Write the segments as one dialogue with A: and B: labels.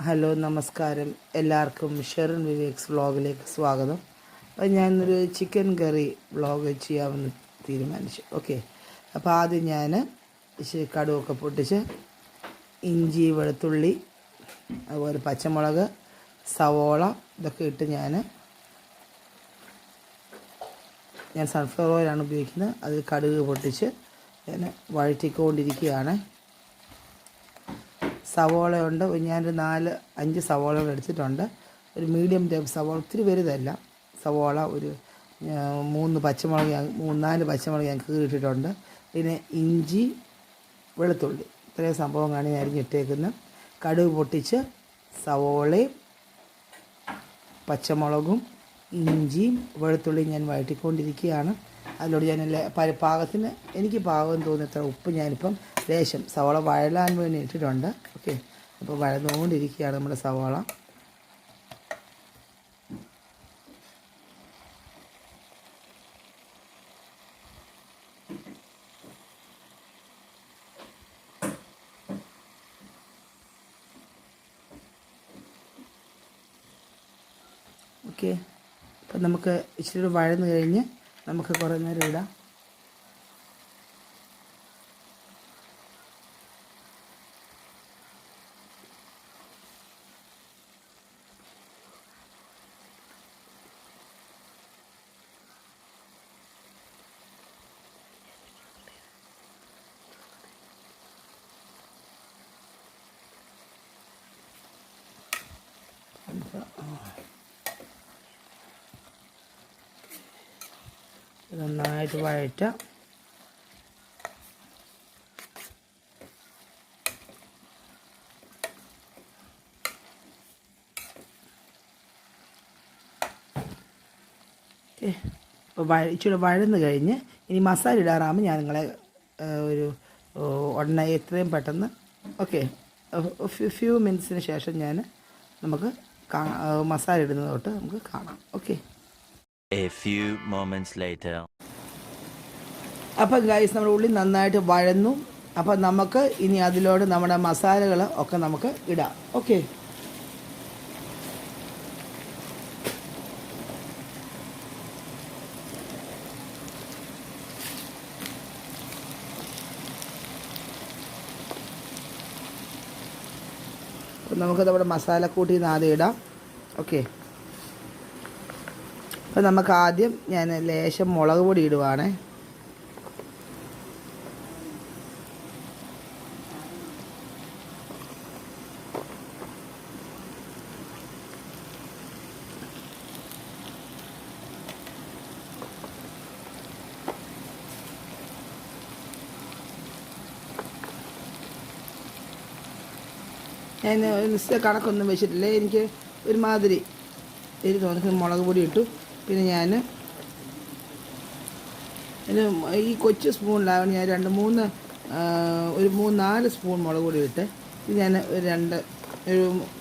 A: Hello നമസ്കാരം. എല്ലാവർക്കും ഷെറിൻ വിവേക്സ് വ്ളോഗിലേക്ക് സ്വാഗതം. അപ്പോൾ ഞാനൊരു ചിക്കൻ കറി വ്ളോഗ് ചെയ്യാമെന്ന് തീരുമാനിച്ചു. ഓക്കെ, അപ്പോൾ ആദ്യം ഞാൻ കടുവൊക്കെ പൊട്ടിച്ച് ഇഞ്ചി, വെളുത്തുള്ളി, അതുപോലെ പച്ചമുളക്, സവോള ഇതൊക്കെ ഇട്ട് ഞാൻ സൺഫ്ലവർ ഓയിലാണ് ഉപയോഗിക്കുന്നത്. അത് കടുക് പൊട്ടിച്ച് ഞാൻ വഴറ്റിക്കൊണ്ടിരിക്കുകയാണ്. സവോള ഉണ്ട്, ഞാനൊരു 4-5 സവോളകൾ എടുത്തിട്ടുണ്ട്. ഒരു മീഡിയം ടൈപ്പ് സവോള, ഒത്തിരി വലുതല്ല സവോള. ഒരു 3-4 പച്ചമുളക് ഞാൻ കീറിയിട്ടിട്ടുണ്ട്. പിന്നെ ഇഞ്ചി, വെളുത്തുള്ളി, ഇത്രയും സംഭവങ്ങളാണ് ഞാൻ അരിഞ്ഞിട്ടേക്കുന്നത്. കടുക് പൊട്ടിച്ച് സവോളയും പച്ചമുളകും ഇഞ്ചിയും വെളുത്തുള്ളിയും ഞാൻ വഴറ്റിക്കൊണ്ടിരിക്കുകയാണ്. അതിലൂടെ ഞാൻ പാകത്തിന് എനിക്ക് പാകം തോന്നിയത്ര ഉപ്പ് ഞാനിപ്പം ലേശം സവാള വഴലാൻ വേണ്ടി ഇട്ടിട്ടുണ്ട്. ഓക്കെ, അപ്പോൾ വഴന്നുകൊണ്ടിരിക്കുകയാണ് നമ്മുടെ സവാള. ഓക്കെ, അപ്പം നമുക്ക് ഇച്ചിരി വഴന്ന് കഴിഞ്ഞ് നമുക്ക് കുറേ നേരം ഇടാം. നന്നായിട്ട് വഴറ്റാം. അപ്പോൾ ഇച്ചിരി വഴന്ന് കഴിഞ്ഞ് ഇനി മസാല ഇടാറാകുമ്പോൾ ഞാൻ നിങ്ങളെ ഒരു ഉടനെ എത്രയും പെട്ടെന്ന് ഓക്കെ ഫ്യൂ മിനിറ്റ്സിന് ശേഷം നമുക്ക് മസാല ഇടുന്നത് തൊട്ട് നമുക്ക് കാണാം. Okay,
B: A few moments later.
A: അപ്പം ഗൈസ്, നമ്മുടെ ഉള്ളി നന്നായിട്ട് വഴന്നു. അപ്പം നമുക്ക് ഇനി അതിലോട് നമ്മുടെ മസാലകൾ ഒക്കെ നമുക്ക് ഇടാം. ഓക്കെ, നമുക്ക് നമ്മുടെ മസാലക്കൂട്ടിൽ നിന്ന് ആദ്യം ഇടാം. ഓക്കെ, അപ്പോൾ നമുക്ക് ആദ്യം ഞാൻ ലേശം മുളക് പൊടി ഇടുവാണേ. ഞാൻ നിശ്ചയ കണക്കൊന്നും വെച്ചിട്ടില്ല. എനിക്ക് ഒരുമാതിരി തോന്നി മുളക് പൊടി ഇട്ടു. പിന്നെ ഞാൻ ഈ കൊച്ചു സ്പൂണിലാണ് ഞാൻ 3-4 സ്പൂൺ മുളക് പൊടി ഇട്ട്. ഇത് ഞാൻ ഒരു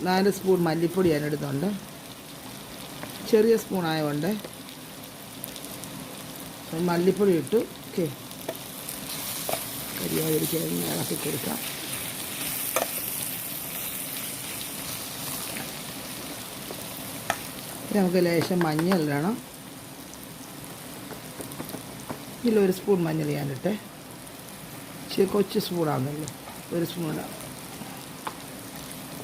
A: 4 സ്പൂൺ മല്ലിപ്പൊടി ഞാൻ എടുത്തുണ്ട്. ചെറിയ സ്പൂൺ ആയതുകൊണ്ട് മല്ലിപ്പൊടി ഇട്ടു. ഓക്കെ, കരിയാതിരിക്കാൻ ഇളക്കി കൊടുക്കാം. നമുക്ക് ലേശം മഞ്ഞൾ ഇടണം. ഇതിലൊരു സ്പൂൺ മഞ്ഞൾ ഞാനിട്ടെ. ഇച്ചിരി കൊച്ചു സ്പൂണാണല്ലോ, 1 സ്പൂൺ ഇടാം.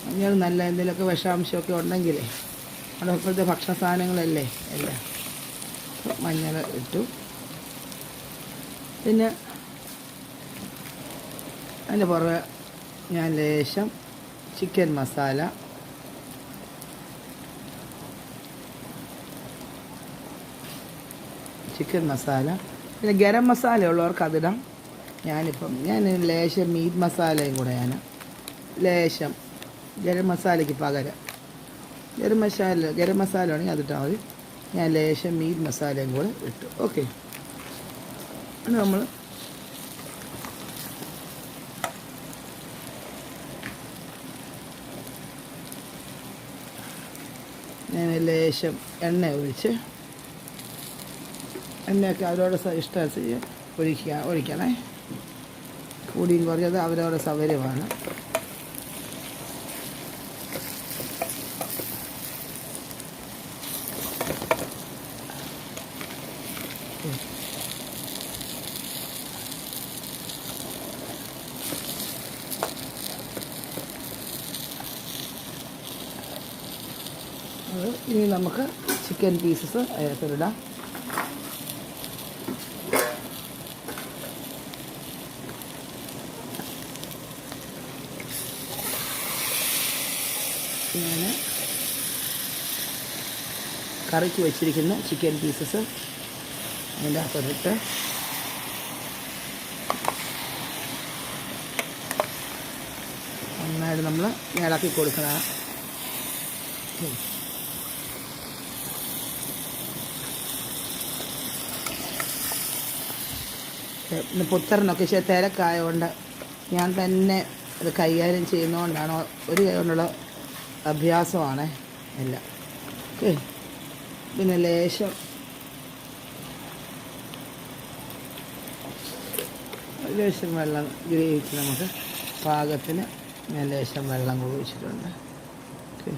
A: മഞ്ഞൾ നല്ല എന്തെങ്കിലുമൊക്കെ വിഷാംശമൊക്കെ ഉണ്ടെങ്കിലേ, അവിടെ ഇപ്പോഴത്തെ ഭക്ഷണ സാധനങ്ങളല്ലേ എല്ലാം. മഞ്ഞൾ ഇട്ടു. പിന്നെ അതിൻ്റെ പുറമെ ഞാൻ ലേശം ചിക്കൻ മസാല, പിന്നെ ഗരം മസാല ഉള്ളവർക്ക് അതിടാം. ഞാൻ ലേശം മീറ്റ് മസാലയും കൂടെ ലേശം ഗരം മസാലയ്ക്ക് പകരം ഗരം മസാല ആണെങ്കിൽ അതിട്ടാൽ മതി. ഞാൻ ലേശം മീറ്റ് മസാലയും കൂടെ ഇട്ടു. ഓക്കെ, നമ്മൾ ഞാൻ ലേശം എണ്ണ ഒഴിച്ച്, എണ്ണയൊക്കെ അവരോട് ഇഷ്ടമനുസരിച്ച് ഒഴിക്കണേ. കൂടിയും കുറഞ്ഞത് അവരവരുടെ സൗകര്യമാണ്. ഇനി നമുക്ക് ചിക്കൻ പീസസ് അതിനകത്തിടാം. ഞാൻ കറിക്ക് വെച്ചിരിക്കുന്ന ചിക്കൻ പീസസ് അതിൻ്റെ അകത്തോട്ട് നന്നായിട്ട് നമ്മൾ ഇളക്കി കൊടുക്കണം. പുത്തറിനൊക്കെ ഇച്ചിരി തിരക്കായതുകൊണ്ട് ഞാൻ തന്നെ അത് കൈകാര്യം ചെയ്യുന്നതുകൊണ്ടാണ്. ഒരു കൈ കൊണ്ടുള്ള അഭ്യാസമാണ് എല്ലാം. ഓക്കെ, പിന്നെ ലേശം വെള്ളം ഗ്രേവിക്ക് നമുക്ക് പാകത്തിന് ഞാൻ ലേശം വെള്ളം കുഴിച്ചിട്ടുണ്ട്. ഓക്കെ,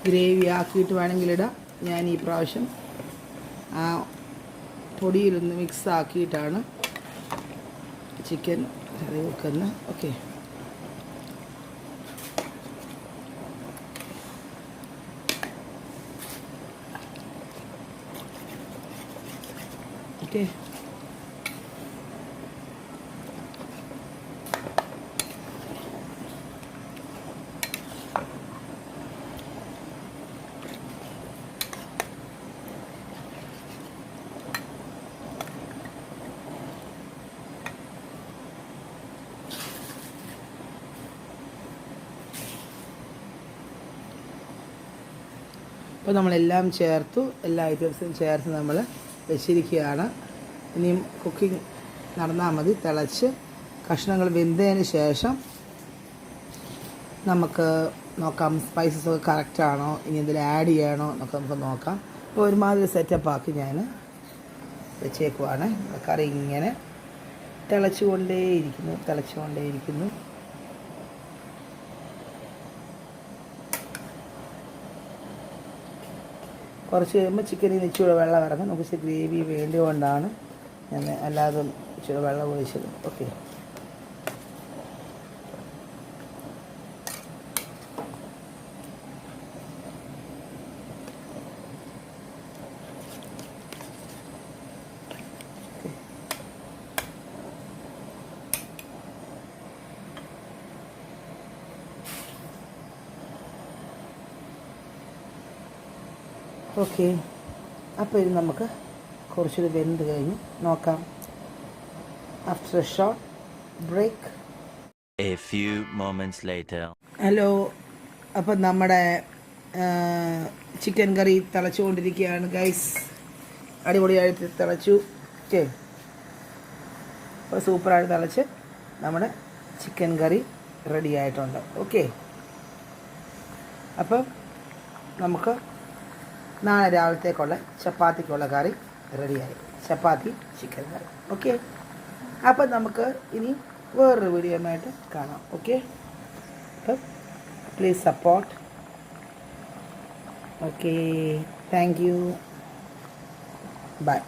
A: ഗ്രേവി ആക്കിയിട്ട് വേണമെങ്കിലിടാം. ഞാൻ ഈ പ്രാവശ്യം ആ പൊടിയിലൊന്ന് മിക്സ് ആക്കിയിട്ടാണ് ചിക്കൻ കറി വെക്കുന്നത്. Okay, okay. അപ്പോൾ നമ്മളെല്ലാം ചേർത്തു, എല്ലാ ഐറ്റംസും ചേർത്ത് നമ്മൾ വെച്ചിരിക്കുകയാണ്. ഇനിയും കുക്കിംഗ് നടന്നാൽ മതി. തിളച്ച് കഷ്ണങ്ങൾ വെന്തതിന് ശേഷം നമുക്ക് നോക്കാം സ്പൈസസ് ഒക്കെ കറക്റ്റാണോ, ഇനി എന്തെങ്കിലും ആഡ് ചെയ്യണോ എന്നൊക്കെ നമുക്ക് നോക്കാം. അപ്പോൾ ഒരുമാതിരി സെറ്റപ്പാക്കി ഞാൻ വെച്ചേക്കുവാണ്. കറി ഇങ്ങനെ തിളച്ചുകൊണ്ടേയിരിക്കുന്നു. കുറച്ച് കഴിയുമ്പോൾ ചിക്കനിൽ നിന്ന് ഇച്ചിരി വെള്ളം ഇറങ്ങും. നമുക്ക് ഇച്ചിരി ഗ്രേവി വേണ്ടിക്കൊണ്ടാണ് ഞാൻ അല്ലാതെ ഇച്ചിരി വെള്ളം ഒഴിച്ചത്. Okay, okay. അപ്പോൾ ഇത് നമുക്ക് കുറച്ചുകൂടി വെന്ത് കഴിഞ്ഞ് നോക്കാം. After a short break.
B: A few moments later.
A: Hello, അപ്പം നമ്മുടെ ചിക്കൻ കറി തിളച്ചുകൊണ്ടിരിക്കുകയാണ് ഗൈസ്. അടിപൊളിയായിട്ട് തിളച്ചു. ഓക്കെ, അപ്പോൾ സൂപ്പറായിട്ട് തിളച്ച് നമ്മുടെ ചിക്കൻ കറി റെഡി ആയിട്ടുണ്ട്. ഓക്കെ, അപ്പം നമുക്ക് നാളെ രാവിലത്തേക്കുള്ള ചപ്പാത്തിക്കുള്ള കറി റെഡിയായി. ചപ്പാത്തി ചിക്കൻ കറി. ഓക്കെ, അപ്പം നമുക്ക് ഇനി വേറൊരു വീഡിയോയുമായിട്ട് കാണാം. ഓക്കെ, അപ്പം please support. Okay, thank you, by.